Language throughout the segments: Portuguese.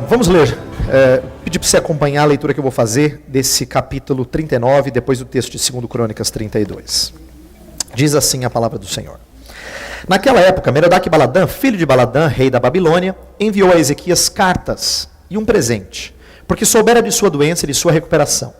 Vamos ler, pedir para você acompanhar a leitura que eu vou fazer desse capítulo 39, depois do texto de 2 Crônicas 32. Diz assim a palavra do Senhor. Naquela época, Merodach-Baladã, filho de Baladã, rei da Babilônia, enviou a Ezequias cartas e um presente, porque soubera de sua doença e de sua recuperação.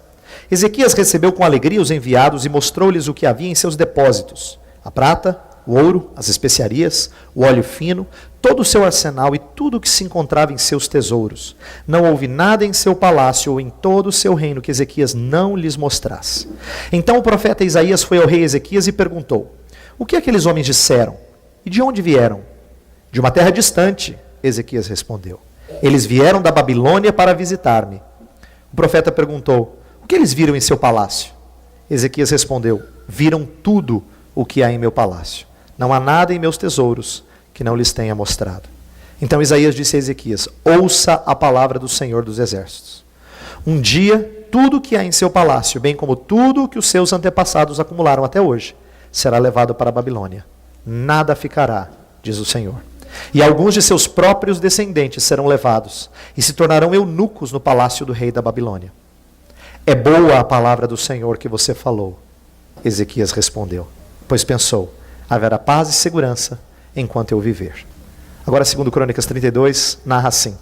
Ezequias recebeu com alegria os enviados e mostrou-lhes o que havia em seus depósitos: a prata, o ouro, as especiarias, o óleo fino, todo o seu arsenal e tudo o que se encontrava em seus tesouros. Não houve nada em seu palácio ou em todo o seu reino que Ezequias não lhes mostrasse. Então o profeta Isaías foi ao rei Ezequias e perguntou: o que aqueles homens disseram? E de onde vieram? De uma terra distante, Ezequias respondeu. Eles vieram da Babilônia para visitar-me. O profeta perguntou: o que eles viram em seu palácio? Ezequias respondeu: viram tudo o que há em meu palácio. Não há nada em meus tesouros que não lhes tenha mostrado. Então Isaías disse a Ezequias: ouça a palavra do Senhor dos Exércitos. Um dia, tudo o que há em seu palácio, bem como tudo o que os seus antepassados acumularam até hoje, será levado para a Babilônia. Nada ficará, diz o Senhor. E alguns de seus próprios descendentes serão levados e se tornarão eunucos no palácio do rei da Babilônia. É boa a palavra do Senhor que você falou. Ezequias respondeu, pois pensou: haverá paz e segurança enquanto eu viver. Agora, 2 Crônicas 32, narra assim.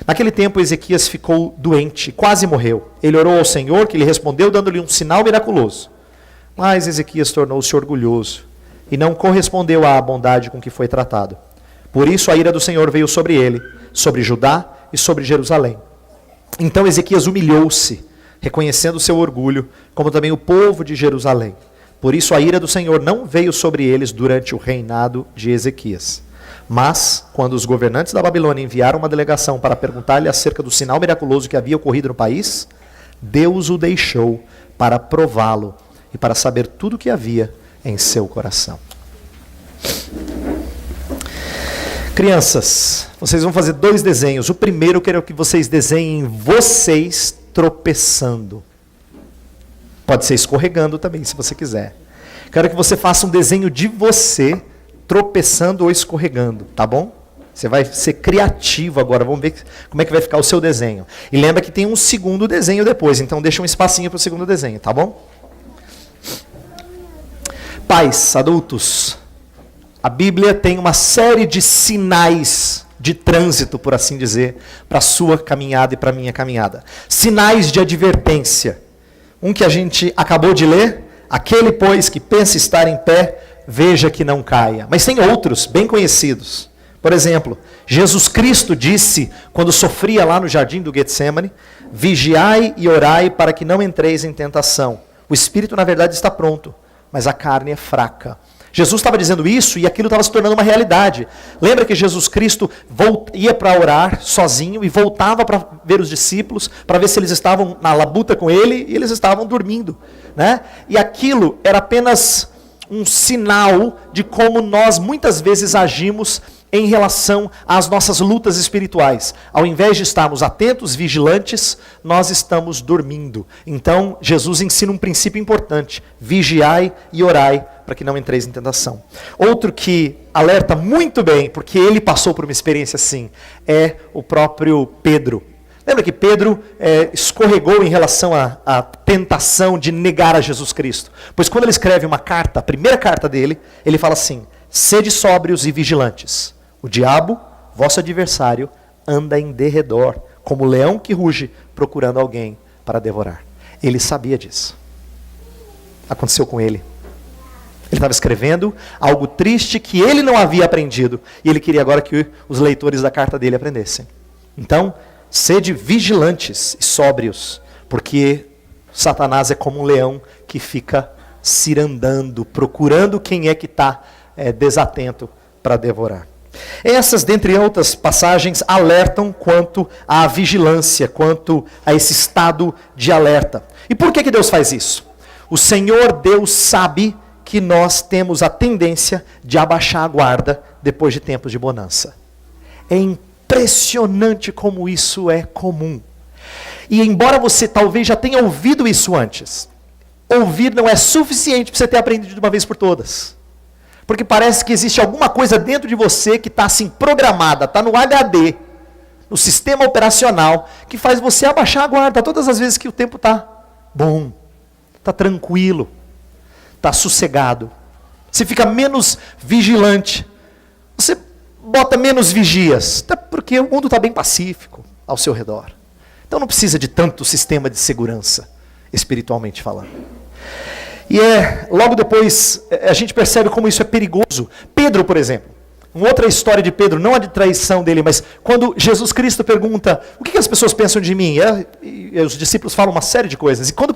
Naquele tempo, Ezequias ficou doente, quase morreu. Ele orou ao Senhor, que lhe respondeu, dando-lhe um sinal miraculoso. Mas Ezequias tornou-se orgulhoso e não correspondeu à bondade com que foi tratado. Por isso, a ira do Senhor veio sobre ele, sobre Judá e sobre Jerusalém. Então Ezequias humilhou-se, reconhecendo o seu orgulho, como também o povo de Jerusalém. Por isso a ira do Senhor não veio sobre eles durante o reinado de Ezequias. Mas, quando os governantes da Babilônia enviaram uma delegação para perguntar-lhe acerca do sinal miraculoso que havia ocorrido no país, Deus o deixou para prová-lo e para saber tudo o que havia em seu coração. Crianças, vocês vão fazer 2 desenhos. O primeiro eu quero que vocês desenhem vocês tropeçando. Pode ser escorregando também, se você quiser. Quero que você faça um desenho de você tropeçando ou escorregando, tá bom? Você vai ser criativo agora, vamos ver como é que vai ficar o seu desenho. E lembra que tem um segundo desenho depois, então deixa um espacinho para o segundo desenho, tá bom? Pais, adultos, a Bíblia tem uma série de sinais de trânsito, por assim dizer, para a sua caminhada e para a minha caminhada. Sinais de advertência. Um que a gente acabou de ler: aquele, pois, que pensa estar em pé, veja que não caia. Mas tem outros, bem conhecidos. Por exemplo, Jesus Cristo disse, quando sofria lá no jardim do Getsêmani: vigiai e orai para que não entreis em tentação. O espírito, na verdade, está pronto, mas a carne é fraca. Jesus estava dizendo isso e aquilo estava se tornando uma realidade. Lembra que Jesus Cristo ia para orar sozinho e voltava para ver os discípulos, para ver se eles estavam na labuta com ele, e eles estavam dormindo, né? E aquilo era apenas um sinal de como nós muitas vezes agimos em relação às nossas lutas espirituais. Ao invés de estarmos atentos, vigilantes, nós estamos dormindo. Então, Jesus ensina um princípio importante: vigiai e orai para que não entreis em tentação. Outro que alerta muito bem, porque ele passou por uma experiência assim, é o próprio Pedro. Lembra que Pedro escorregou em relação à tentação de negar a Jesus Cristo? Pois quando ele escreve uma carta, a primeira carta dele, ele fala assim: sede sóbrios e vigilantes. O diabo, vosso adversário, anda em derredor, como leão que ruge, procurando alguém para devorar. Ele sabia disso. Aconteceu com ele. Ele estava escrevendo algo triste que ele não havia aprendido, e ele queria agora que os leitores da carta dele aprendessem. Então, sede vigilantes e sóbrios, porque Satanás é como um leão que fica cirandando, procurando quem é que está desatento para devorar. Essas, dentre outras passagens, alertam quanto à vigilância, quanto a esse estado de alerta. E por que Deus faz isso? O Senhor Deus sabe que nós temos a tendência de abaixar a guarda depois de tempos de bonança. É impressionante como isso é comum. E embora você talvez já tenha ouvido isso antes, ouvir não é suficiente para você ter aprendido de uma vez por todas. Porque parece que existe alguma coisa dentro de você que está assim programada, está no HD, no sistema operacional, que faz você abaixar a guarda todas as vezes que o tempo está bom, está tranquilo, está sossegado. Você fica menos vigilante, você bota menos vigias, até porque o mundo está bem pacífico ao seu redor. Então não precisa de tanto sistema de segurança, espiritualmente falando. E logo depois, a gente percebe como isso é perigoso. Pedro, por exemplo, uma outra história de Pedro, não a de traição dele, mas quando Jesus Cristo pergunta, o que as pessoas pensam de mim? E os discípulos falam uma série de coisas. E quando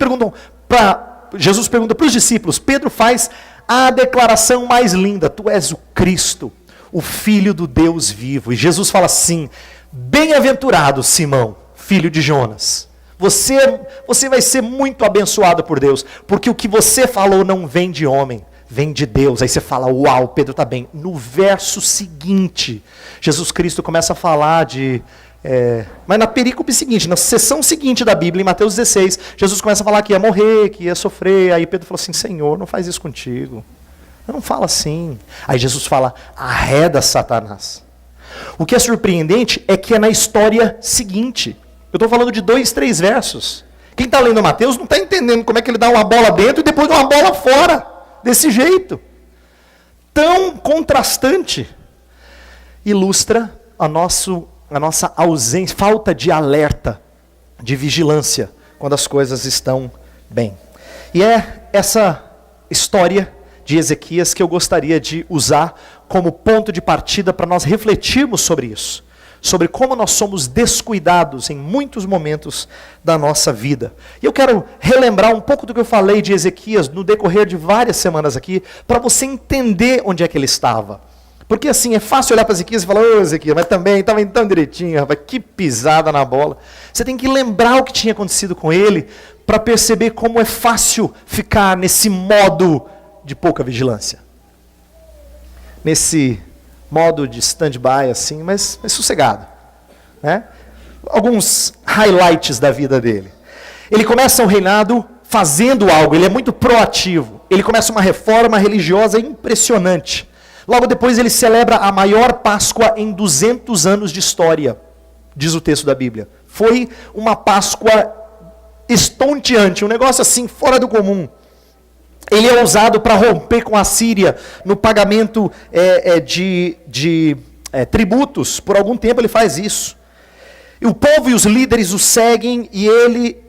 Jesus pergunta para os discípulos, Pedro faz a declaração mais linda, tu és o Cristo, o Filho do Deus vivo. E Jesus fala assim, bem-aventurado Simão, filho de Jonas. Você vai ser muito abençoado por Deus, porque o que você falou não vem de homem, vem de Deus. Aí você fala, uau, Pedro está bem. No verso seguinte, Jesus Cristo começa a falar mas na perícope seguinte, na sessão seguinte da Bíblia, em Mateus 16, Jesus começa a falar que ia morrer, que ia sofrer. Aí Pedro falou assim, Senhor, não faz isso contigo. Eu não falo assim. Aí Jesus fala, arreda Satanás. O que é surpreendente é que é na história seguinte. Eu estou falando de 2, 3 versos. Quem está lendo Mateus não está entendendo como é que ele dá uma bola dentro e depois uma bola fora. Desse jeito. Tão contrastante. Ilustra a nossa ausência, falta de alerta, de vigilância, quando as coisas estão bem. E é essa história de Ezequias que eu gostaria de usar como ponto de partida para nós refletirmos sobre isso. Sobre como nós somos descuidados em muitos momentos da nossa vida. E eu quero relembrar um pouco do que eu falei de Ezequias no decorrer de várias semanas aqui, para você entender onde é que ele estava. Porque assim, é fácil olhar para Ezequias e falar, ô Ezequias, mas também estava indo tão direitinho, rapaz, que pisada na bola. Você tem que lembrar o que tinha acontecido com ele, para perceber como é fácil ficar nesse modo de pouca vigilância. Nesse modo de stand-by, assim, mas sossegado. Né? Alguns highlights da vida dele. Ele começa o reinado fazendo algo, ele é muito proativo. Ele começa uma reforma religiosa impressionante. Logo depois ele celebra a maior Páscoa em 200 anos de história, diz o texto da Bíblia. Foi uma Páscoa estonteante, um negócio assim fora do comum. Ele é usado para romper com a Síria no pagamento de tributos. Por algum tempo ele faz isso. E o povo e os líderes o seguem e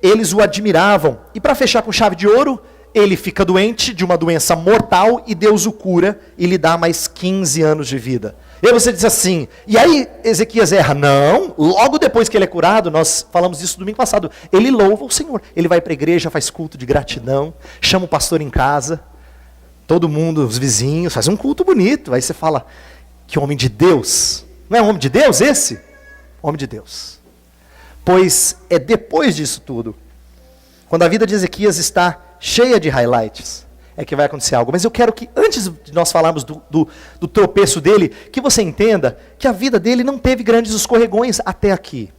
eles o admiravam. E para fechar com chave de ouro, ele fica doente de uma doença mortal e Deus o cura e lhe dá mais 15 anos de vida. E aí você diz assim, e aí Ezequias erra? Não, logo depois que ele é curado, nós falamos isso domingo passado, ele louva o Senhor. Ele vai para a igreja, faz culto de gratidão, chama o pastor em casa, todo mundo, os vizinhos, faz um culto bonito. Aí você fala, que homem de Deus. Não é um homem de Deus esse? Homem de Deus. Pois é depois disso tudo, quando a vida de Ezequias está cheia de highlights, é que vai acontecer algo. Mas eu quero que, antes de nós falarmos do tropeço dele, que você entenda que a vida dele não teve grandes escorregões até aqui.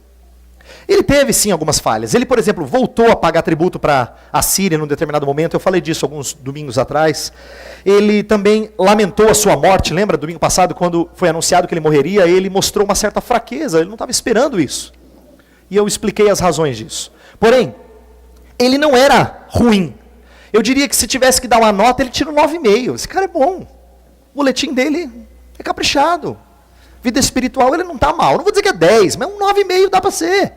Ele teve sim algumas falhas. Ele, por exemplo, voltou a pagar tributo para a Síria num determinado momento. Eu falei disso alguns domingos atrás. Ele também lamentou a sua morte. Lembra, domingo passado, quando foi anunciado que ele morreria, ele mostrou uma certa fraqueza. Ele não estava esperando isso. E eu expliquei as razões disso. Porém, ele não era ruim. Eu diria que se tivesse que dar uma nota, ele tira um 9,5. Esse cara é bom. O boletim dele é caprichado. Vida espiritual, ele não está mal. Não vou dizer que é 10, mas um 9,5 dá para ser.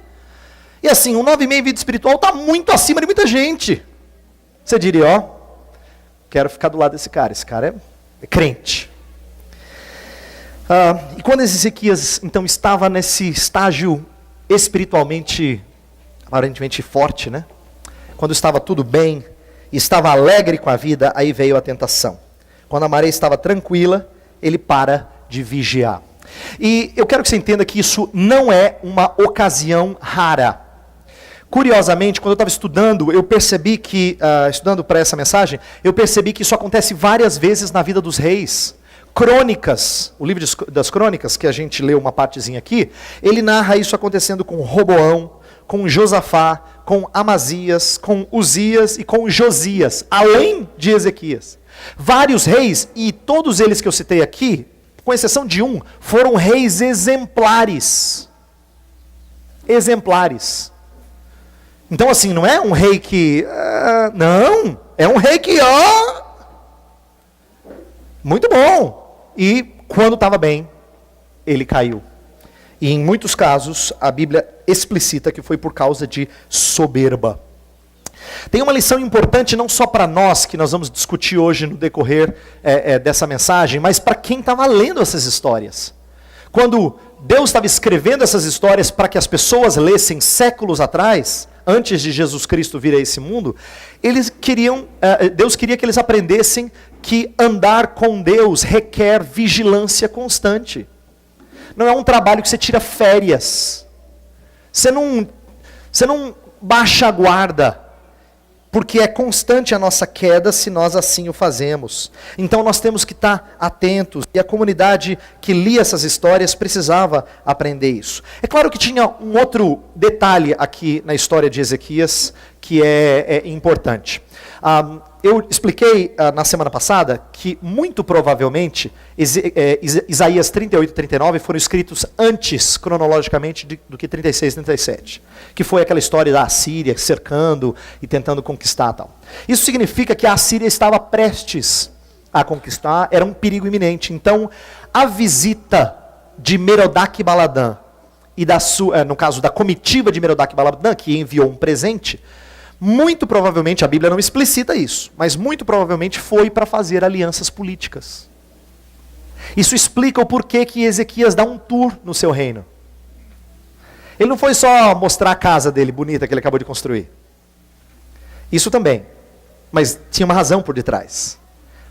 E assim, um 9,5 em vida espiritual está muito acima de muita gente. Você diria, ó, quero ficar do lado desse cara. Esse cara é crente. E quando Ezequias, então, estava nesse estágio espiritualmente, aparentemente forte, né? Quando estava tudo bem, estava alegre com a vida, aí veio a tentação. Quando a maré estava tranquila, ele para de vigiar. E eu quero que você entenda que isso não é uma ocasião rara. Curiosamente, quando eu estava estudando, eu percebi que, estudando para essa mensagem, eu percebi que isso acontece várias vezes na vida dos reis. Crônicas, o livro das Crônicas, que a gente leu uma partezinha aqui, ele narra isso acontecendo com Roboão, com Josafá, com Amazias, com Uzias e com Josias, além de Ezequias. Vários reis, e todos eles que eu citei aqui, com exceção de um, foram reis exemplares. exemplares. Então assim, não é um rei que... não, é um rei que, muito bom. E quando estava bem, ele caiu. E em muitos casos, a Bíblia explicita que foi por causa de soberba. Tem uma lição importante não só para nós, que nós vamos discutir hoje no decorrer dessa mensagem, mas para quem estava lendo essas histórias. Quando Deus estava escrevendo essas histórias para que as pessoas lessem séculos atrás, antes de Jesus Cristo vir a esse mundo, Deus queria que eles aprendessem que andar com Deus requer vigilância constante. Não é um trabalho que você tira férias. Você não baixa a guarda, porque é constante a nossa queda se nós assim o fazemos. Então nós temos que estar atentos, e a comunidade que lia essas histórias precisava aprender isso. É claro que tinha um outro detalhe aqui na história de Ezequias que é importante. Eu expliquei na semana passada que muito provavelmente Isaías 38 e 39 foram escritos antes, cronologicamente, do que 36 e 37. Que foi aquela história da Assíria cercando e tentando conquistar tal. Isso significa que a Assíria estava prestes a conquistar, era um perigo iminente. Então, a visita de Merodach-Baladã, e no caso da comitiva de Merodach-Baladã, que enviou um presente, muito provavelmente, a Bíblia não explicita isso, mas muito provavelmente foi para fazer alianças políticas. Isso explica o porquê que Ezequias dá um tour no seu reino. Ele não foi só mostrar a casa dele bonita que ele acabou de construir. Isso também, mas tinha uma razão por detrás.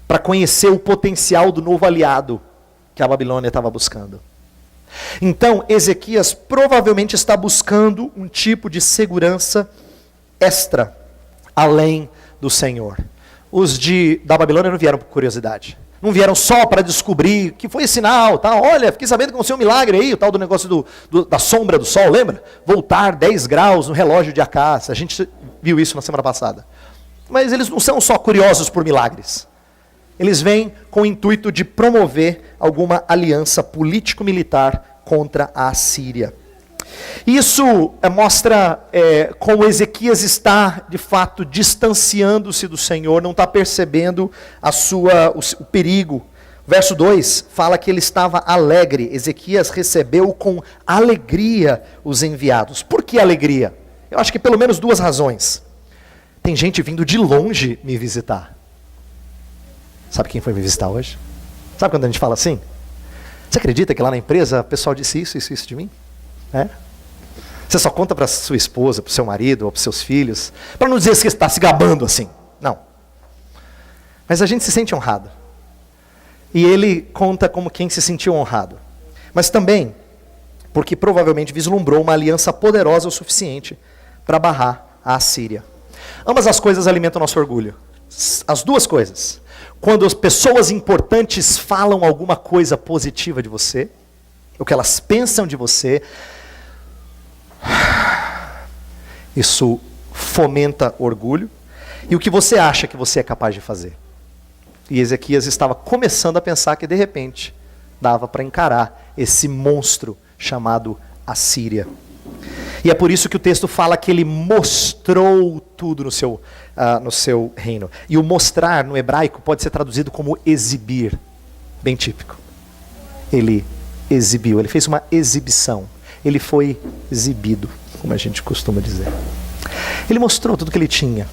Para conhecer o potencial do novo aliado que a Babilônia estava buscando. Então, Ezequias provavelmente está buscando um tipo de segurança extra, além do Senhor. Os da Babilônia não vieram por curiosidade. Não vieram só para descobrir que foi sinal, tá? Olha, fiquei sabendo que aconteceu um milagre aí, o tal do negócio da sombra do sol, lembra? Voltar 10 graus no relógio de Acás. A gente viu isso na semana passada. Mas eles não são só curiosos por milagres. Eles vêm com o intuito de promover alguma aliança político-militar contra a Assíria. Isso mostra como Ezequias está, de fato, distanciando-se do Senhor, não está percebendo o perigo. Verso 2 fala que ele estava alegre. Ezequias recebeu com alegria os enviados. Por que alegria? Eu acho que pelo menos duas razões. Tem gente vindo de longe me visitar. Sabe quem foi me visitar hoje? Sabe quando a gente fala assim? Você acredita que lá na empresa o pessoal disse isso de mim? Você só conta para sua esposa, para o seu marido ou para os seus filhos, para não dizer que você está se gabando assim. Não. Mas a gente se sente honrado. E ele conta como quem se sentiu honrado. Mas também porque provavelmente vislumbrou uma aliança poderosa o suficiente para barrar a Assíria. Ambas as coisas alimentam o nosso orgulho. As duas coisas. Quando as pessoas importantes falam alguma coisa positiva de você, o que elas pensam de você, isso fomenta orgulho. E o que você acha que você é capaz de fazer? E Ezequias estava começando a pensar que de repente dava para encarar esse monstro chamado Assíria. E é por isso que o texto fala que ele mostrou tudo no seu reino. E o mostrar no hebraico pode ser traduzido como exibir. Bem típico. Ele exibiu, ele fez uma exibição. Ele foi exibido, como a gente costuma dizer. Ele mostrou tudo que ele tinha.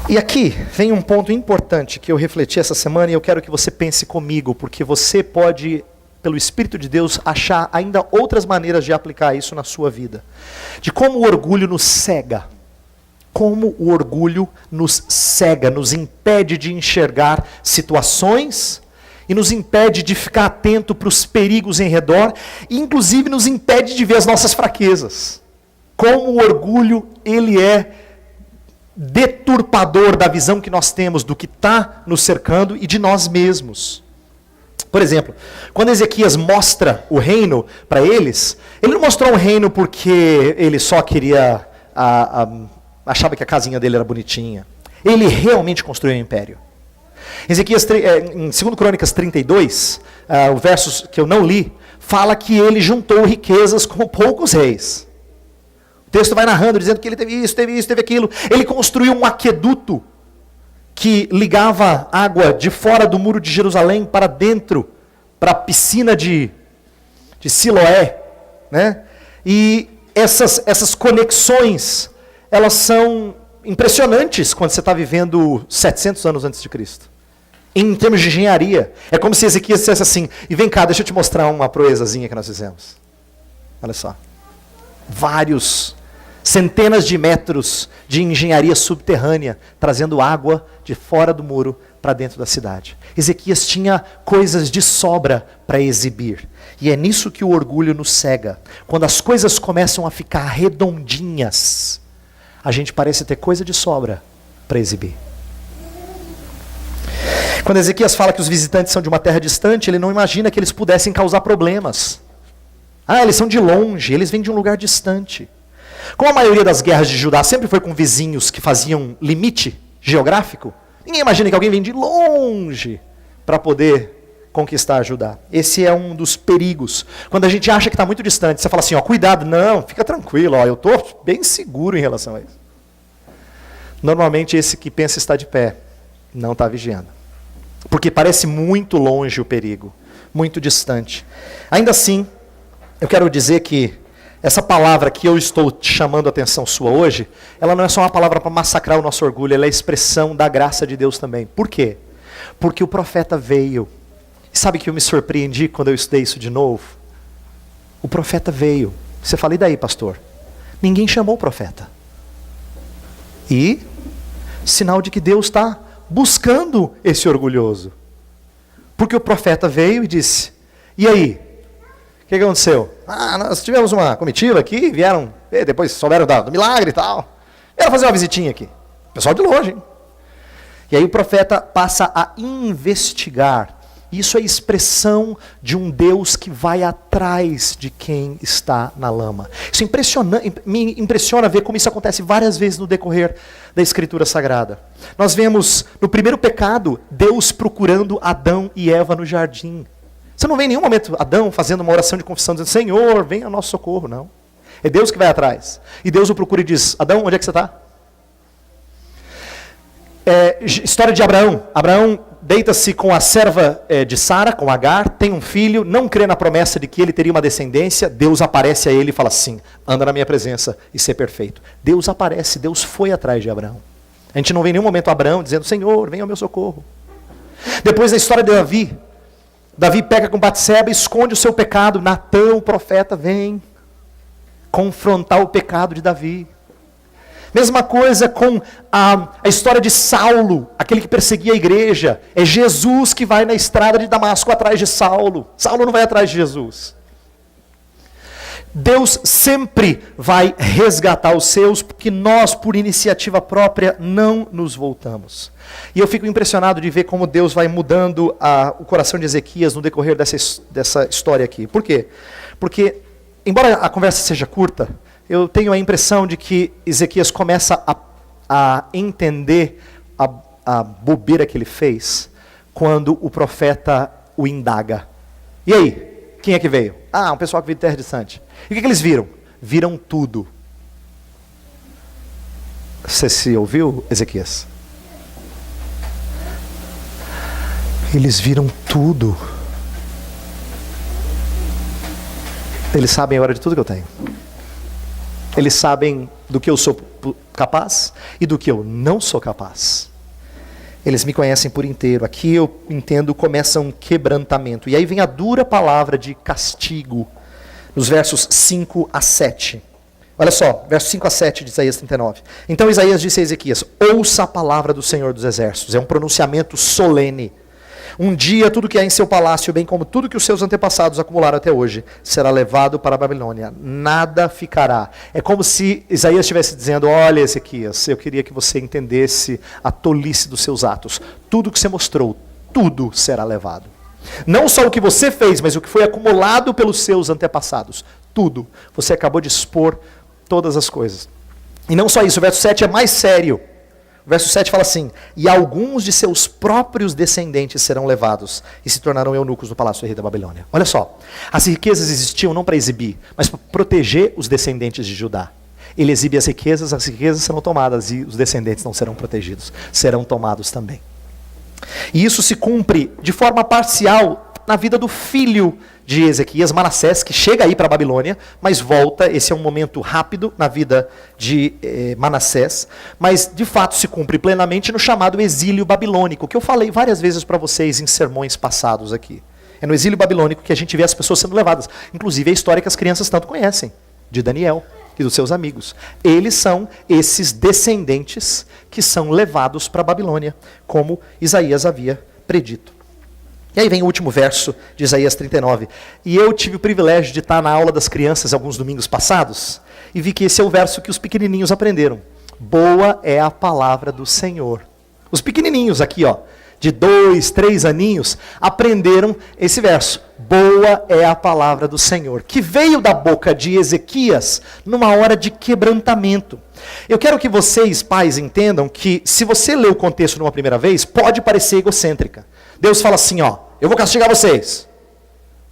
E aqui vem um ponto importante que eu refleti essa semana e eu quero que você pense comigo, porque você pode, pelo Espírito de Deus, achar ainda outras maneiras de aplicar isso na sua vida. De como o orgulho nos cega. Como o orgulho nos cega, nos impede de enxergar situações e nos impede de ficar atento para os perigos em redor e inclusive nos impede de ver as nossas fraquezas. Como o orgulho, ele é deturpador da visão que nós temos do que está nos cercando e de nós mesmos. Por exemplo, quando Ezequias mostra o reino para eles, ele não mostrou um reino porque ele só queria, achava que a casinha dele era bonitinha. Ele realmente construiu um império. Em 2 Crônicas 32, o verso que eu não li, fala que ele juntou riquezas como poucos reis. O texto vai narrando, dizendo que ele teve isso, teve aquilo. Ele construiu um aqueduto que ligava água de fora do muro de Jerusalém para dentro, para a piscina de Siloé. Né? E essas conexões, elas são impressionantes quando você está vivendo 700 anos antes de Cristo. Em termos de engenharia. É como se Ezequias dissesse assim, e vem cá, deixa eu te mostrar uma proezazinha que nós fizemos. Olha só. Centenas de metros de engenharia subterrânea, trazendo água de fora do muro para dentro da cidade. Ezequias tinha coisas de sobra para exibir. E é nisso que o orgulho nos cega. Quando as coisas começam a ficar redondinhas, a gente parece ter coisa de sobra para exibir. Quando Ezequias fala que os visitantes são de uma terra distante, ele não imagina que eles pudessem causar problemas. Eles são de longe, eles vêm de um lugar distante. Como a maioria das guerras de Judá sempre foi com vizinhos que faziam limite geográfico, ninguém imagina que alguém vem de longe para poder conquistar Judá. Esse é um dos perigos. Quando a gente acha que está muito distante, você fala assim, cuidado, não, fica tranquilo, eu estou bem seguro em relação a isso. Normalmente esse que pensa estar de pé, não está vigiando. Porque parece muito longe o perigo, muito distante. Ainda assim, eu quero dizer que essa palavra que eu estou te chamando a atenção sua hoje, ela não é só uma palavra para massacrar o nosso orgulho, ela é a expressão da graça de Deus também. Por quê? Porque o profeta veio. E sabe que eu me surpreendi quando eu estudei isso de novo? O profeta veio. Você fala, e daí, pastor? Ninguém chamou o profeta. E sinal de que Deus está buscando esse orgulhoso. Porque o profeta veio e disse, e aí? O que aconteceu? Nós tivemos uma comitiva aqui, vieram, depois souberam do milagre e tal. Vieram fazer uma visitinha aqui. Pessoal de longe, hein? E aí o profeta passa a investigar. Isso é expressão de um Deus que vai atrás de quem está na lama. Isso me impressiona ver como isso acontece várias vezes no decorrer da Escritura Sagrada. Nós vemos no primeiro pecado, Deus procurando Adão e Eva no jardim. Você não vê em nenhum momento Adão fazendo uma oração de confissão, dizendo, Senhor, venha ao nosso socorro, não. É Deus que vai atrás. E Deus o procura e diz, Adão, onde é que você está? História de Abraão. Abraão deita-se com a serva de Sara, com Agar, tem um filho, não crê na promessa de que ele teria uma descendência, Deus aparece a ele e fala assim, anda na minha presença e ser perfeito. Deus aparece, Deus foi atrás de Abraão. A gente não vê em nenhum momento Abraão dizendo, Senhor, venha ao meu socorro. Depois da história de Davi peca com Batseba, esconde o seu pecado, Natã, o profeta, vem confrontar o pecado de Davi. Mesma coisa com a história de Saulo, aquele que perseguia a igreja. É Jesus que vai na estrada de Damasco atrás de Saulo. Saulo não vai atrás de Jesus. Deus sempre vai resgatar os seus, porque nós, por iniciativa própria, não nos voltamos. E eu fico impressionado de ver como Deus vai mudando o coração de Ezequias no decorrer dessa história aqui. Por quê? Porque, embora a conversa seja curta, eu tenho a impressão de que Ezequias começa a entender a bobeira que ele fez quando o profeta o indaga. E aí? Quem é que veio? Um pessoal que veio de terra distante. E o que eles viram? Viram tudo. Você se ouviu, Ezequias? Eles viram tudo. Eles sabem a hora de tudo que eu tenho. Eles sabem do que eu sou capaz e do que eu não sou capaz. Eles me conhecem por inteiro. Aqui eu entendo, começa um quebrantamento. E aí vem a dura palavra de castigo, nos versos 5 a 7. Olha só, versos 5 a 7 de Isaías 39. Então Isaías disse a Ezequias, ouça a palavra do Senhor dos Exércitos. É um pronunciamento solene. Um dia tudo que há em seu palácio, bem como tudo que os seus antepassados acumularam até hoje, será levado para a Babilônia. Nada ficará. É como se Isaías estivesse dizendo, olha Ezequias, eu queria que você entendesse a tolice dos seus atos. Tudo que você mostrou, tudo será levado. Não só o que você fez, mas o que foi acumulado pelos seus antepassados. Tudo. Você acabou de expor todas as coisas. E não só isso, o verso 7 é mais sério. Verso 7 fala assim: e alguns de seus próprios descendentes serão levados e se tornarão eunucos no palácio do rei da Babilônia. Olha só, as riquezas existiam não para exibir, mas para proteger os descendentes de Judá. Ele exibe as riquezas serão tomadas e os descendentes não serão protegidos, serão tomados também. E isso se cumpre de forma parcial na vida do filho de Ezequias, Manassés, que chega aí para a Babilônia, mas volta. Esse é um momento rápido na vida de Manassés, mas de fato se cumpre plenamente no chamado exílio babilônico, que eu falei várias vezes para vocês em sermões passados aqui. É no exílio babilônico que a gente vê as pessoas sendo levadas. Inclusive a história que as crianças tanto conhecem, de Daniel e dos seus amigos. Eles são esses descendentes que são levados para a Babilônia, como Isaías havia predito. E aí vem o último verso de Isaías 39. E eu tive o privilégio de estar na aula das crianças alguns domingos passados, e vi que esse é o verso que os pequenininhos aprenderam. Boa é a palavra do Senhor. Os pequenininhos aqui, ó, de 2, 3 aninhos, aprenderam esse verso. Boa é a palavra do Senhor, que veio da boca de Ezequias numa hora de quebrantamento. Eu quero que vocês, pais, entendam que se você lê o contexto numa primeira vez, pode parecer egocêntrica. Deus fala assim, ó, eu vou castigar vocês.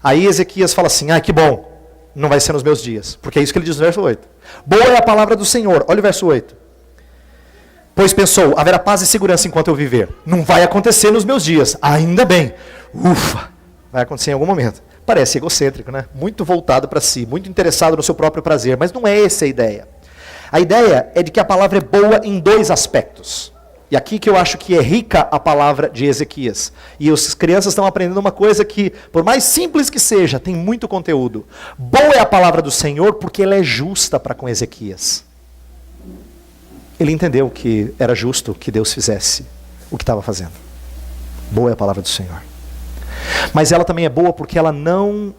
Aí Ezequias fala assim, que bom, não vai ser nos meus dias. Porque é isso que ele diz no verso 8. Boa é a palavra do Senhor. Olha o verso 8. Pois pensou, haverá paz e segurança enquanto eu viver. Não vai acontecer nos meus dias. Ainda bem. Ufa, vai acontecer em algum momento. Parece egocêntrico, né? Muito voltado para si, muito interessado no seu próprio prazer. Mas não é essa a ideia. A ideia é de que a palavra é boa em 2 aspectos. E aqui que eu acho que é rica a palavra de Ezequias. E as crianças estão aprendendo uma coisa que, por mais simples que seja, tem muito conteúdo. Boa é a palavra do Senhor porque ela é justa para com Ezequias. Ele entendeu que era justo que Deus fizesse o que estava fazendo. Boa é a palavra do Senhor. Mas ela também é boa porque ela não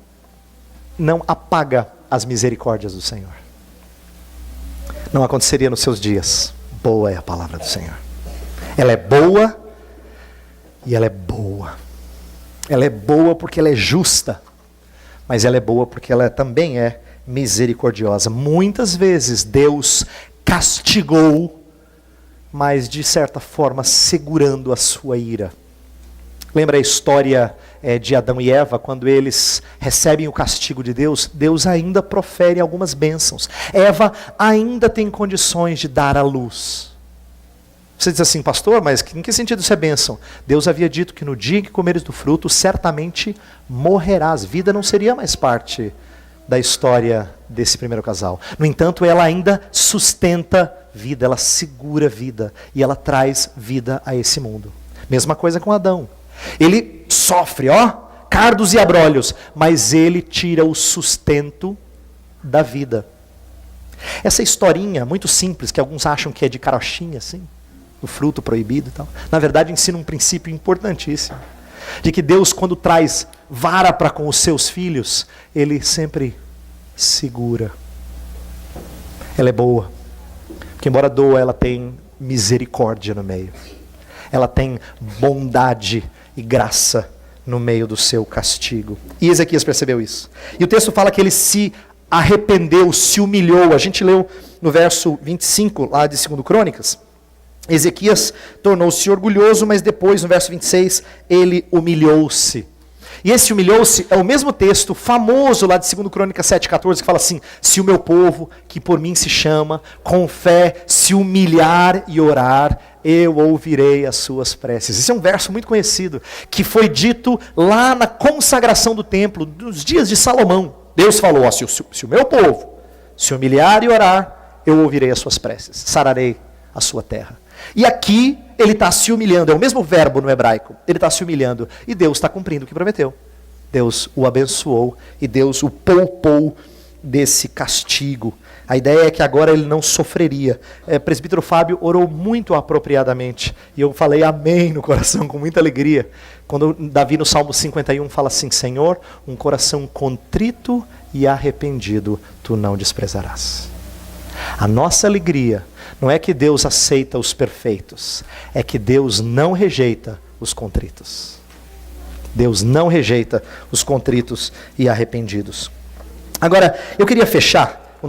apaga as misericórdias do Senhor. Não aconteceria nos seus dias. Boa é a palavra do Senhor. Ela é boa e ela é boa. Ela é boa porque ela é justa, mas ela é boa porque ela também é misericordiosa. Muitas vezes Deus castigou, mas de certa forma segurando a sua ira. Lembra a história de Adão e Eva, quando eles recebem o castigo de Deus, Deus ainda profere algumas bênçãos. Eva ainda tem condições de dar à luz. Você diz assim, pastor, mas em que sentido isso é bênção? Deus havia dito que no dia em que comeres do fruto, certamente morrerás. Vida não seria mais parte da história desse primeiro casal. No entanto, ela ainda sustenta vida, ela segura vida e ela traz vida a esse mundo. Mesma coisa com Adão. Ele sofre, cardos e abrolhos, mas ele tira o sustento da vida. Essa historinha muito simples, que alguns acham que é de carochinha, assim, o fruto proibido e tal, na verdade ensina um princípio importantíssimo, de que Deus, quando traz vara para com os seus filhos, Ele sempre segura. Ela é boa, porque embora doa, ela tem misericórdia no meio. Ela tem bondade e graça no meio do seu castigo. E Ezequias percebeu isso. E o texto fala que ele se arrependeu, se humilhou. A gente leu no verso 25, lá de 2 Crônicas. Ezequias tornou-se orgulhoso, mas depois, no verso 26, ele humilhou-se. E esse humilhou-se é o mesmo texto famoso lá de 2 Crônicas 7,14, que fala assim, se o meu povo, que por mim se chama, com fé se humilhar e orar, eu ouvirei as suas preces. Esse é um verso muito conhecido, que foi dito lá na consagração do templo, nos dias de Salomão. Deus falou, se o meu povo se humilhar e orar, eu ouvirei as suas preces, sararei a sua terra. E aqui ele está se humilhando, é o mesmo verbo no hebraico, ele está se humilhando, e Deus está cumprindo o que prometeu. Deus o abençoou, e Deus o poupou desse castigo. A ideia é que agora ele não sofreria. Presbítero Fábio orou muito apropriadamente, e eu falei amém no coração, com muita alegria, quando Davi no Salmo 51 fala assim, Senhor, um coração contrito e arrependido, tu não desprezarás. A nossa alegria não é que Deus aceita os perfeitos, é que Deus não rejeita os contritos. Deus não rejeita os contritos e arrependidos. Agora, eu queria fechar a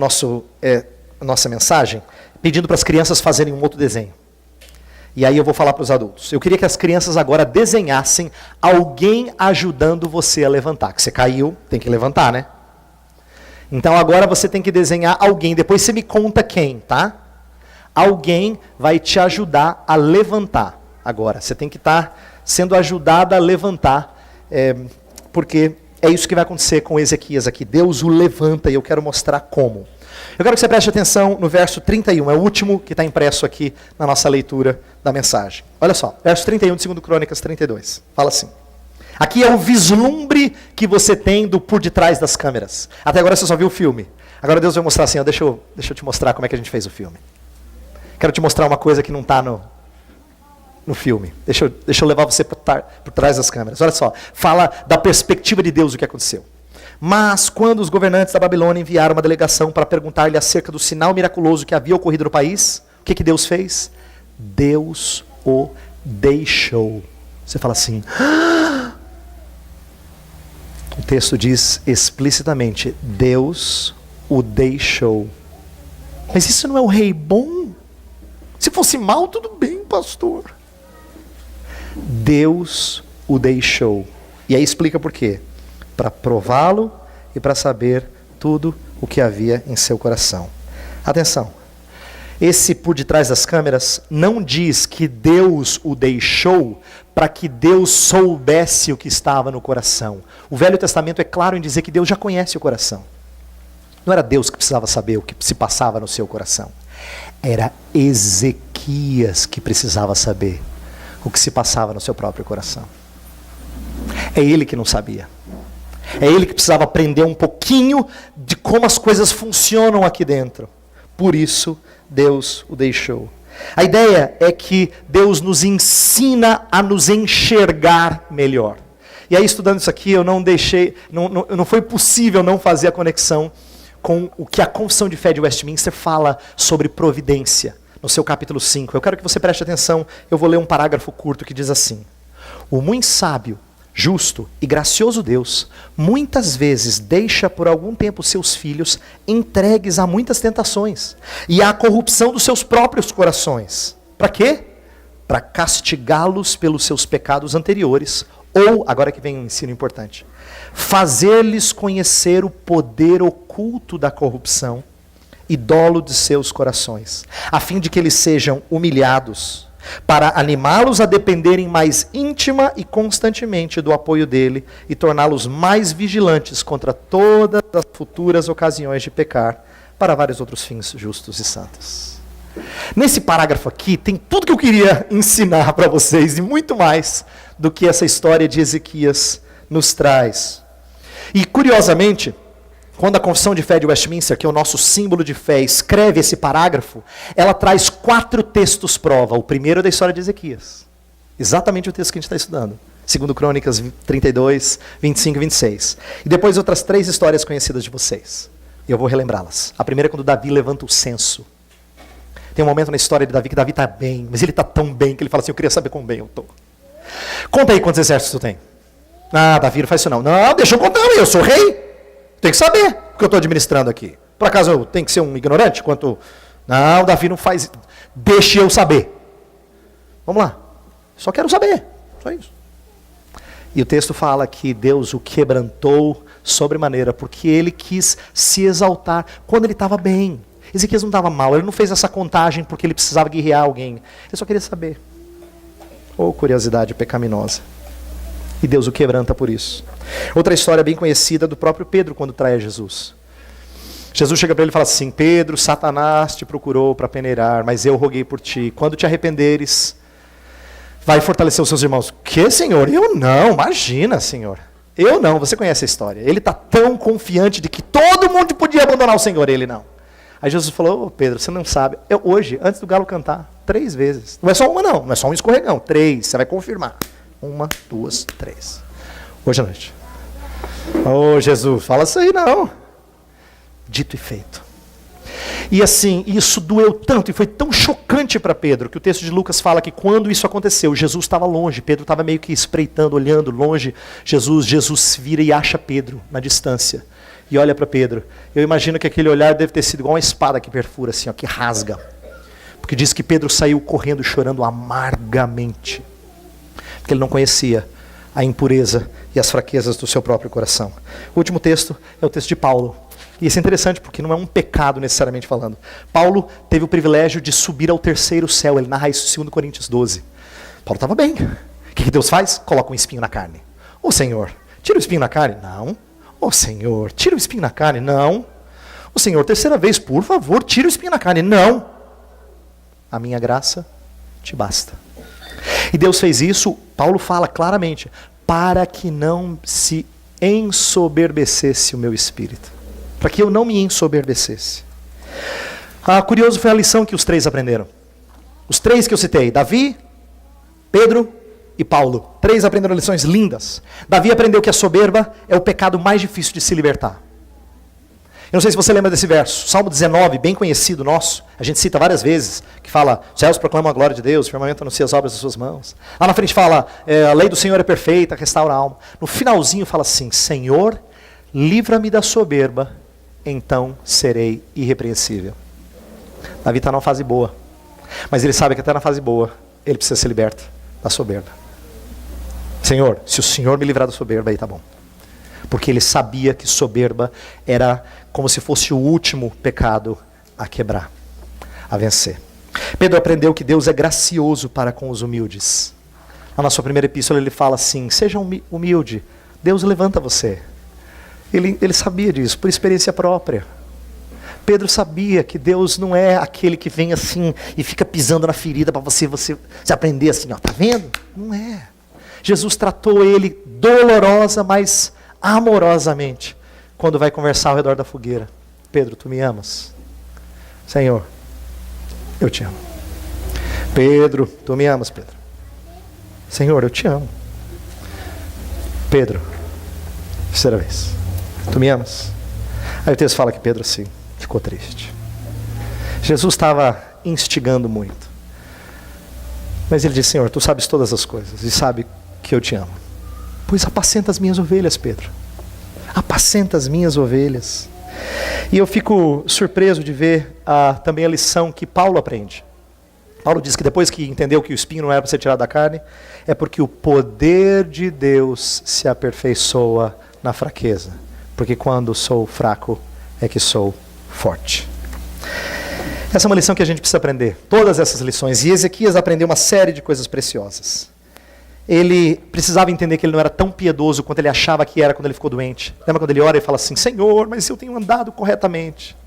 nossa mensagem pedindo para as crianças fazerem um outro desenho. E aí eu vou falar para os adultos. Eu queria que as crianças agora desenhassem alguém ajudando você a levantar. Que você caiu, tem que levantar, né? Então agora você tem que desenhar alguém. Depois você me conta quem, tá? Alguém vai te ajudar a levantar. Agora, você tem que estar sendo ajudada a levantar. Porque é isso que vai acontecer com Ezequias aqui. Deus o levanta e eu quero mostrar como. Eu quero que você preste atenção no verso 31, é o último que está impresso aqui na nossa leitura da mensagem. Olha só, verso 31 de 2 Crônicas 32, fala assim. Aqui é o vislumbre que você tem do por detrás das câmeras. Até agora você só viu o filme. Agora Deus vai mostrar assim, ó, deixa eu te mostrar como é que a gente fez o filme. Quero te mostrar uma coisa que não está no filme. Deixa eu levar você por trás das câmeras. Olha só, fala da perspectiva de Deus o que aconteceu. Mas quando os governantes da Babilônia enviaram uma delegação para perguntar-lhe acerca do sinal miraculoso que havia ocorrido no país, o que Deus fez? Deus o deixou. Você fala assim... O texto diz explicitamente, Deus o deixou. Mas isso não é o rei bom? Se fosse mal, tudo bem, pastor. Deus o deixou. E aí explica por quê. Para prová-lo e para saber tudo o que havia em seu coração. Atenção, esse por detrás das câmeras não diz que Deus o deixou para que Deus soubesse o que estava no coração. O Velho Testamento é claro em dizer que Deus já conhece o coração. Não era Deus que precisava saber o que se passava no seu coração. Era Ezequias que precisava saber o que se passava no seu próprio coração. É ele que não sabia. É ele que precisava aprender um pouquinho de como as coisas funcionam aqui dentro. Por isso, Deus o deixou. A ideia é que Deus nos ensina a nos enxergar melhor. E aí, estudando isso aqui, eu não foi possível não fazer a conexão com o que a Confissão de Fé de Westminster fala sobre providência, no seu capítulo 5. Eu quero que você preste atenção, eu vou ler um parágrafo curto que diz assim: o muito sábio, justo e gracioso Deus, muitas vezes deixa por algum tempo seus filhos entregues a muitas tentações e à corrupção dos seus próprios corações. Para quê? Para castigá-los pelos seus pecados anteriores, ou, agora que vem um ensino importante, fazer-lhes conhecer o poder oculto da corrupção e dolo de seus corações, a fim de que eles sejam humilhados, para animá-los a dependerem mais íntima e constantemente do apoio dele e torná-los mais vigilantes contra todas as futuras ocasiões de pecar, para vários outros fins justos e santos. Nesse parágrafo aqui tem tudo que eu queria ensinar para vocês e muito mais do que essa história de Ezequias nos traz. E curiosamente, quando a Confissão de Fé de Westminster, que é o nosso símbolo de fé, escreve esse parágrafo, ela traz 4 textos prova. O primeiro é da história de Ezequias. Exatamente o texto que a gente está estudando. 2 Crônicas 32, 25 e 26. E depois outras 3 histórias conhecidas de vocês. E eu vou relembrá-las. A primeira é quando Davi levanta o censo. Tem um momento na história de Davi que Davi está bem, mas ele está tão bem que ele fala assim, eu queria saber quão bem eu estou. Conta aí quantos exércitos tu tem. Ah, Davi, não faz isso não. Não, deixa eu contar, eu sou rei. Tem que saber o que eu estou administrando aqui. Por acaso eu tenho que ser um ignorante? Não, Davi não faz. Deixe eu saber. Vamos lá. Só quero saber. Só isso. E o texto fala que Deus o quebrantou sobremaneira, porque ele quis se exaltar quando ele estava bem. Ezequias não estava mal, ele não fez essa contagem porque ele precisava guerrear alguém. Ele só queria saber. Ou curiosidade pecaminosa. E Deus o quebranta por isso. Outra história bem conhecida do próprio Pedro quando trai a Jesus. Jesus chega para ele e fala assim, Pedro, Satanás te procurou para peneirar, mas eu roguei por ti. Quando te arrependeres, vai fortalecer os seus irmãos. Que, Senhor? Eu não, imagina, Senhor. Eu não, você conhece a história. Ele está tão confiante de que todo mundo podia abandonar o Senhor, ele não. Aí Jesus falou, oh, Pedro, você não sabe. Hoje, antes do galo cantar, 3 vezes. Não é só uma não é só um escorregão. 3, você vai confirmar. 1, 2, 3. Hoje à noite. Oh, Jesus, fala isso aí não. Dito e feito. E assim, isso doeu tanto e foi tão chocante para Pedro, que o texto de Lucas fala que quando isso aconteceu, Jesus estava longe, Pedro estava meio que espreitando, olhando longe, Jesus se vira e acha Pedro na distância. E olha para Pedro. Eu imagino que aquele olhar deve ter sido igual uma espada que perfura, assim, ó, que rasga. Porque diz que Pedro saiu correndo chorando amargamente, porque ele não conhecia a impureza e as fraquezas do seu próprio coração. O último texto é o texto de Paulo. E isso é interessante porque não é um pecado necessariamente falando. Paulo teve o privilégio de subir ao terceiro céu. Ele narra isso em 2 Coríntios 12. Paulo estava bem. O que Deus faz? Coloca um espinho na carne. Ô Senhor, tira o espinho na carne? Não. Ô Senhor, tira o espinho na carne? Não. Ô Senhor, terceira vez, por favor, tira o espinho na carne? Não. A minha graça te basta. E Deus fez isso, Paulo fala claramente, para que não se ensoberbecesse o meu espírito. Para que eu não me ensoberbecesse. Curioso foi a lição que os três aprenderam. Os três que eu citei, Davi, Pedro e Paulo. Três aprenderam lições lindas. Davi aprendeu que a soberba é o pecado mais difícil de se libertar. Eu não sei se você lembra desse verso, Salmo 19, bem conhecido nosso, a gente cita várias vezes, que fala, os céus proclamam a glória de Deus, o firmamento anuncia as obras das suas mãos. Lá na frente fala, a lei do Senhor é perfeita, restaura a alma. No finalzinho fala assim, Senhor, livra-me da soberba, então serei irrepreensível. Davi está numa fase boa, mas ele sabe que até na fase boa, ele precisa ser liberto da soberba. Senhor, se o Senhor me livrar da soberba, aí tá bom. Porque ele sabia que soberba era como se fosse o último pecado a quebrar, a vencer. Pedro aprendeu que Deus é gracioso para com os humildes. Lá na sua primeira epístola ele fala assim, seja humilde, Deus levanta você. Ele sabia disso, por experiência própria. Pedro sabia que Deus não é aquele que vem assim e fica pisando na ferida para você aprender assim, ó, tá vendo? Não é. Jesus tratou ele dolorosa, mas amorosamente, quando vai conversar ao redor da fogueira. Pedro, tu me amas? Senhor, eu te amo. Pedro, tu me amas, Pedro? Senhor, eu te amo. Pedro, terceira vez, tu me amas? Aí o texto fala que Pedro assim, ficou triste. Jesus estava instigando muito. Mas ele disse, Senhor, tu sabes todas as coisas e sabe que eu te amo. Pois apacenta as minhas ovelhas, Pedro. Apacenta as minhas ovelhas. E eu fico surpreso de ver também a lição que Paulo aprende. Paulo diz que depois que entendeu que o espinho não era para ser tirado da carne, é porque o poder de Deus se aperfeiçoa na fraqueza. Porque quando sou fraco, é que sou forte. Essa é uma lição que a gente precisa aprender. Todas essas lições. E Ezequias aprendeu uma série de coisas preciosas. Ele precisava entender que ele não era tão piedoso quanto ele achava que era quando ele ficou doente. Lembra quando ele ora e fala assim, Senhor, mas eu tenho andado corretamente.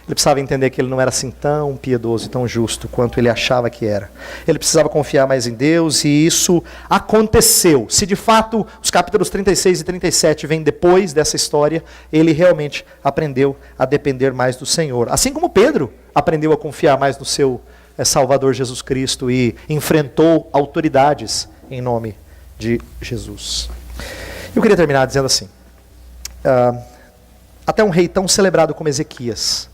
Ele precisava entender que ele não era assim tão piedoso e tão justo quanto ele achava que era. Ele precisava confiar mais em Deus e isso aconteceu. Se de fato os capítulos 36 e 37 vêm depois dessa história, ele realmente aprendeu a depender mais do Senhor. Assim como Pedro aprendeu a confiar mais no seu Salvador Jesus Cristo e enfrentou autoridades em nome de Jesus. Eu queria terminar dizendo assim, até um rei tão celebrado como Ezequias,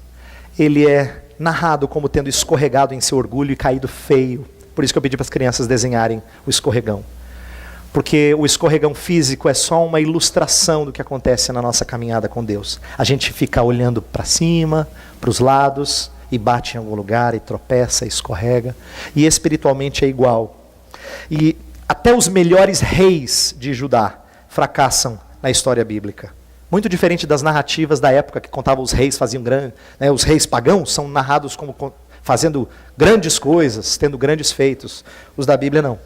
ele é narrado como tendo escorregado em seu orgulho e caído feio. Por isso que eu pedi para as crianças desenharem o escorregão. Porque o escorregão físico é só uma ilustração do que acontece na nossa caminhada com Deus. A gente fica olhando para cima, para os lados, e bate em algum lugar, e tropeça, e escorrega. E espiritualmente é igual. E até os melhores reis de Judá fracassam na história bíblica. Muito diferente das narrativas da época que contavam os reis faziam os reis pagãos são narrados como fazendo grandes coisas, tendo grandes feitos. Os da Bíblia não.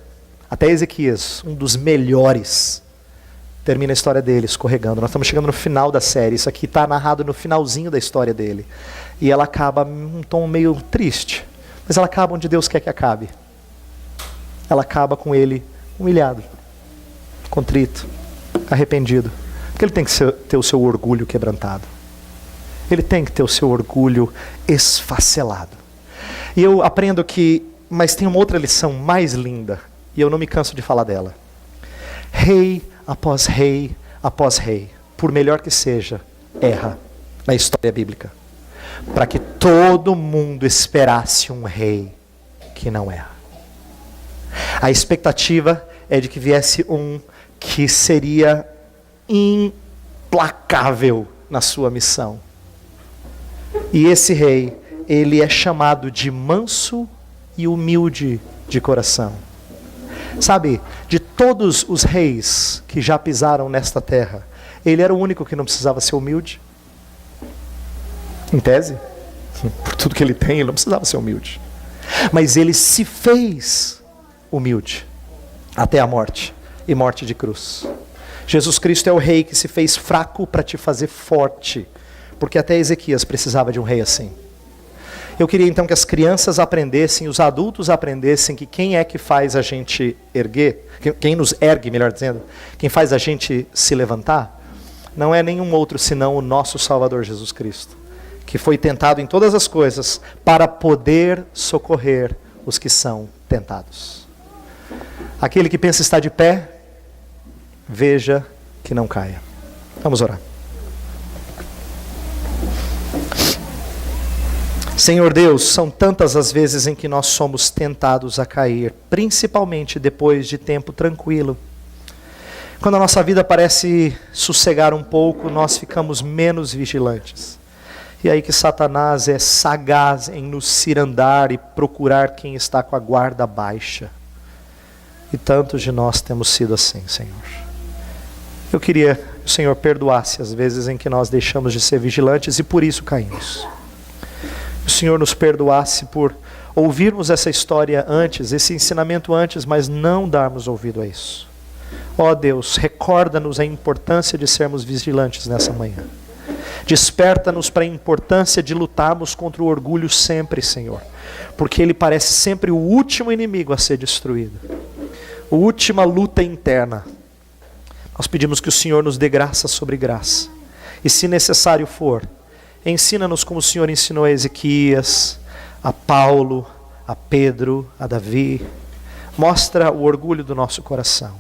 Até Ezequias, um dos melhores, termina a história dele escorregando. Nós estamos chegando no final da série. Isso aqui está narrado no finalzinho da história dele. E ela acaba num tom meio triste. Mas ela acaba onde Deus quer que acabe. Ela acaba com ele humilhado, contrito, arrependido. Porque ele tem que ter o seu orgulho quebrantado. Ele tem que ter o seu orgulho esfacelado. E eu aprendo mas tem uma outra lição mais linda, e eu não me canso de falar dela. Rei após rei, após rei, por melhor que seja, erra na história bíblica. Para que todo mundo esperasse um rei que não erra. A expectativa é de que viesse um que seria implacável na sua missão. E esse rei, ele é chamado de manso e humilde de coração. Sabe, de todos os reis que já pisaram nesta terra, ele era o único que não precisava ser humilde. Em tese, por tudo que ele tem, ele não precisava ser humilde. Mas ele se fez humilde até a morte, e morte de cruz. Jesus Cristo é o rei que se fez fraco para te fazer forte, porque até Ezequias precisava de um rei assim. Eu queria então que as crianças aprendessem, os adultos aprendessem que quem é que faz a gente erguer, quem nos ergue, melhor dizendo, quem faz a gente se levantar, não é nenhum outro senão o nosso Salvador Jesus Cristo, que foi tentado em todas as coisas para poder socorrer os que são tentados. Aquele que pensa estar de pé, veja que não caia. Vamos orar. Senhor Deus, são tantas as vezes em que nós somos tentados a cair, principalmente depois de tempo tranquilo. Quando a nossa vida parece sossegar um pouco, nós ficamos menos vigilantes. E aí que Satanás é sagaz em nos cirandar e procurar quem está com a guarda baixa. E tantos de nós temos sido assim, Senhor. Eu queria que o Senhor perdoasse as vezes em que nós deixamos de ser vigilantes e por isso caímos. O Senhor nos perdoasse por ouvirmos essa história antes, esse ensinamento antes, mas não darmos ouvido a isso. Ó Deus, recorda-nos a importância de sermos vigilantes nessa manhã. Desperta-nos para a importância de lutarmos contra o orgulho sempre, Senhor, porque ele parece sempre o último inimigo a ser destruído. A última luta interna. Nós pedimos que o Senhor nos dê graça sobre graça. E se necessário for, ensina-nos como o Senhor ensinou a Ezequias, a Paulo, a Pedro, a Davi. Mostra o orgulho do nosso coração.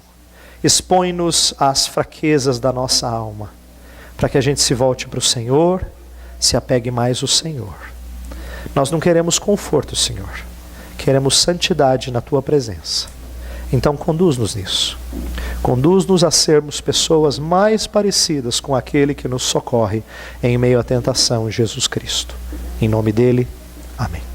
Expõe-nos às fraquezas da nossa alma, para que a gente se volte para o Senhor, se apegue mais ao Senhor. Nós não queremos conforto, Senhor. Queremos santidade na Tua presença. Então conduz-nos nisso. Conduz-nos a sermos pessoas mais parecidas com aquele que nos socorre em meio à tentação, Jesus Cristo. Em nome dele, amém.